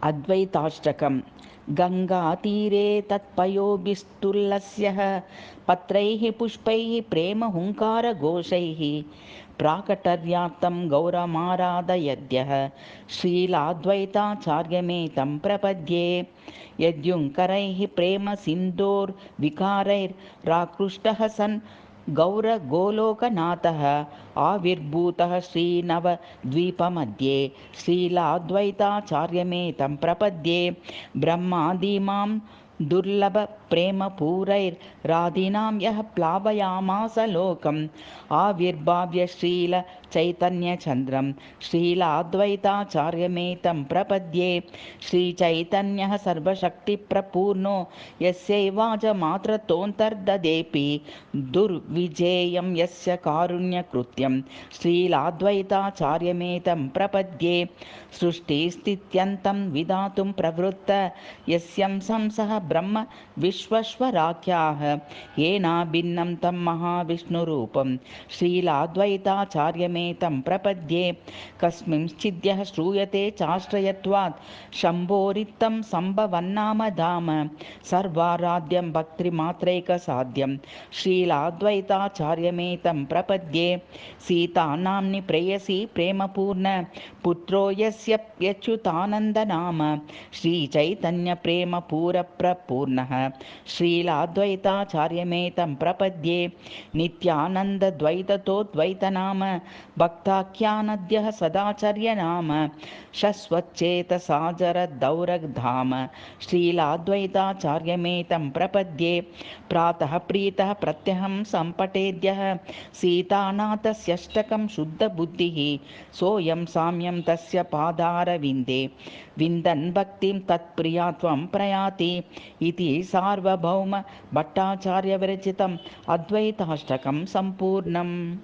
अद्वैताष्टकम्। गङ्गातीरे तत्पयोभिस्तुल्यस्य पत्रैः पुष्पैः प्रेमहुङ्कारघोषैः प्राकटर्याप्तं गौरमाराधयद्यः श्रीलाद्वैताचार्यमेतं प्रपद्ये। यद्युङ्करैः प्रेमसिन्धोर्विकारैराकृष्टः सन् गौरगोलोकनाथः आविर्भूतः श्रीनवद्वीपमध्ये। श्रीलाद्वैताचार्यमेतं प्रपद्ये। ब्रह्मादीमां दुर्लभप्रेमपूरैरादीनां यः प्लावयामास लोकम् आविर्भाव्य श्रीलचैतन्यचन्द्रं श्रीलाद्वैताचार्यमेतं प्रपद्ये। श्रीचैतन्यः सर्वशक्तिप्रपूर्णो यस्यैवाजमात्रतोऽन्तर्ददेऽपि दुर्विजेयं यस्य कारुण्यकृत्यं श्रीलाद्वैताचार्यमेतं प्रपद्ये। सृष्टिस्थित्यन्तं विधातुं प्रवृत्त यस्यं संसः ब्रह्म विश्वस्वराख्याः येनाभिन्नं तं महाविष्णुरूपं श्रीलाद्वैताचार्यमेतं प्रपद्ये। कस्मिंश्चिद्यः श्रूयते चाश्रयत्वात् शम्भोरित्थं सम्भवन्नाम धाम सर्वाराध्यं भक्तिमात्रैकसाध्यं श्रीलाद्वैताचार्यमेतं प्रपद्ये। सीतानाम्नि प्रेयसी प्रेमपूर्ण पुत्रो यस्यच्युतानन्दनाम श्रीचैतन्यप्रेमपूरप्रपूर्णः श्रीलाद्वैताचार्यमेतं प्रपद्ये। नित्यानन्दद्वैततोऽद्वैतनाम भक्ताख्यानद्यः सदाचार्यनाम शश्वच्चेतसाजरदौरधाम श्रीलाद्वैताचार्यमेतं प्रपद्ये। प्रातः प्रीतः प्रत्यहं सम्पठेद्यः सीतानाथस्यष्टकं शुद्धबुद्धिः सोऽयं साम्यं तस्य पादारविन्दे विन्दन् भक्तिं तत्प्रिया त्वं प्रयाति इति सार्वभौम भट्टाचार्यविरचितम् अद्वैताष्टकं सम्पूर्णम्।